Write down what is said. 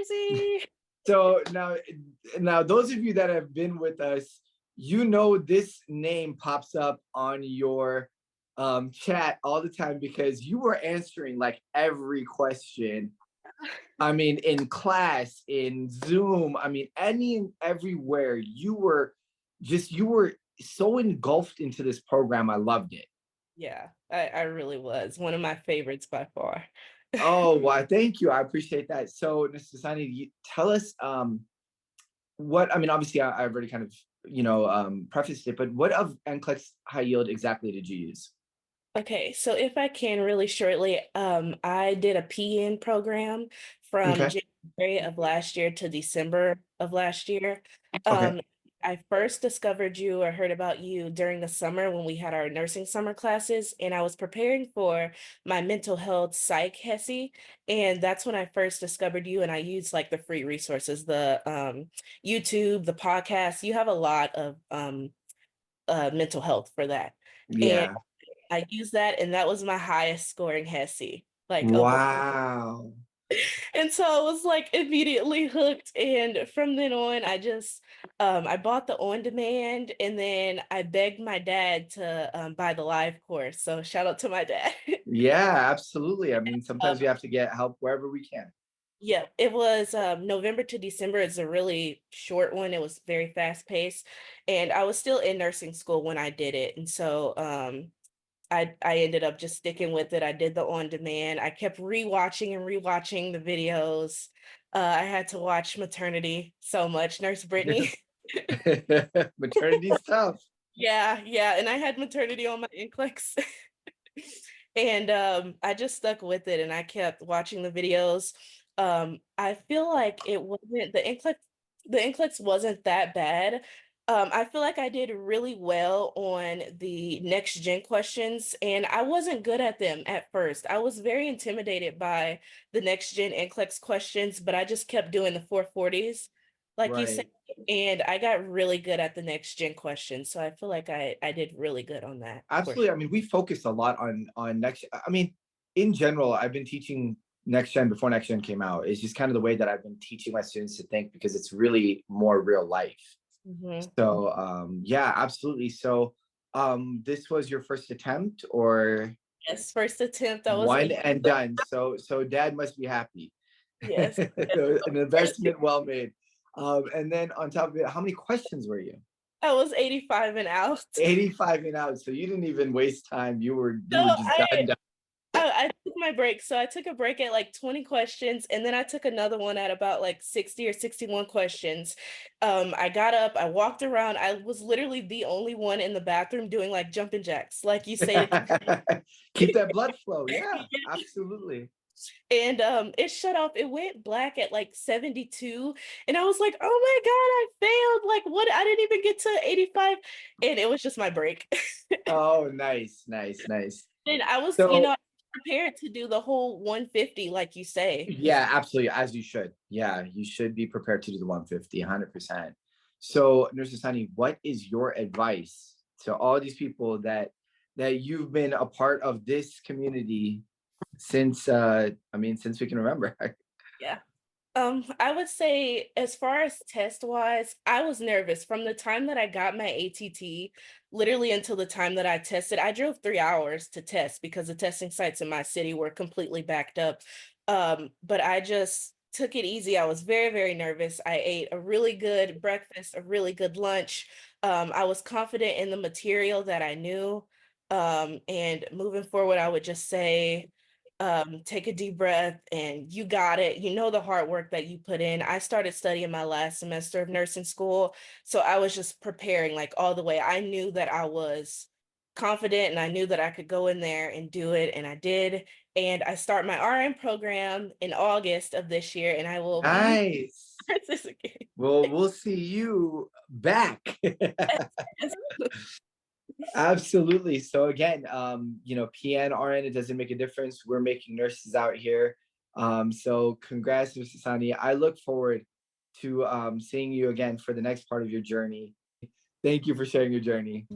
Jersey. So now those of you that have been with us, you know this name pops up on your chat all the time because you were answering like every question. I mean, in class, in Zoom, I mean, any and everywhere, you were so engulfed into this program. I loved it. Yeah, I really was one of my favorites by far. Oh, why? Thank you. I appreciate that. So, Mr. Sani, tell us what, I mean, obviously, I've already kind of, prefaced it, but what of NCLEX High Yield exactly did you use? Okay, so if I can really shortly, I did a PN program from Okay. January of last year to December of last year. Okay. Um, I first discovered you or heard about you during the summer when we had our nursing summer classes, and I was preparing for my mental health psych HESI, and that's when I first discovered you. And I used like the free resources, the YouTube, the podcast. You have a lot of mental health for that. And Yeah. I used that, and that was my highest scoring HESI, like of all. Wow. And so I was like immediately hooked. And from then on, I bought the on demand, and then I begged my dad to buy the live course. So shout out to my dad. Yeah, absolutely. I mean, Um, sometimes we have to get help wherever we can. yeah, it was November to December. It's a really short one. It was very fast paced, and I was still in nursing school when I did it. And so I ended up just sticking with it. I did the on demand. I kept rewatching and rewatching the videos. I had to watch Maternity so much, Nurse Brittany. Maternity stuff. Yeah, yeah, and I had Maternity on my NCLEX. And I just stuck with it, and I kept watching the videos. I feel like it wasn't the NCLEX wasn't that bad. I feel like I did really well on the next gen questions, and I wasn't good at them at first. I was very intimidated by the next gen NCLEX questions, but I just kept doing the 440s, like you said, Right. and I got really good at the next gen questions. So I feel like I did really good on that portion. Absolutely. I mean, we focused a lot on next. I mean, in general, I've been teaching next gen before next gen came out. It's just kind of the way that I've been teaching my students to think because it's really more real life. Mhm. So yeah, absolutely. So this was your first attempt or Yes, first attempt. That was one a and done. So dad must be happy. yes. An investment well made. And then on top of it, how many questions were you? I was 85 and out. 85 and out. So you didn't even waste time. So You were just done. I took my break. So I took a break at like 20 questions, and then I took another one at about like 60 or 61 questions. I got up, I walked around. I was literally the only one in the bathroom doing like jumping jacks, like you say to Keep that blood flow. Yeah, absolutely. and it shut off. It went black at like 72, and I was like, oh my god, I failed. Like, what? I didn't even get to 85, and it was just my break. Oh, nice, nice, nice. And I was, So prepared to do the whole 150 like you say. yeah, absolutely, as you should. Yeah, you should be prepared to do the 150, 100%. So, Nurse Asani, what is your advice to all these people that you've been a part of this community since since we can remember? Yeah. I would say as far as test wise, I was nervous from the time that I got my ATT, literally until the time that I tested. I drove 3 hours to test because the testing sites in my city were completely backed up. But I just took it easy. I was very, very nervous. I ate a really good breakfast, a really good lunch. I was confident in the material that I knew. And moving forward, I would just say, take a deep breath and you got it. You know the hard work that you put in. I started studying my last semester of nursing school, so I was just preparing like all the way. I knew that I was confident and I knew that I could go in there and do it, and I did. And I start my RN program in August of this year, and I will be Nice. this again. Well, we'll see you back. Absolutely. So again, PN, RN, it doesn't make a difference. We're making nurses out here. So congrats, Mr. Sani. I look forward to seeing you again for the next part of your journey. Thank you for sharing your journey.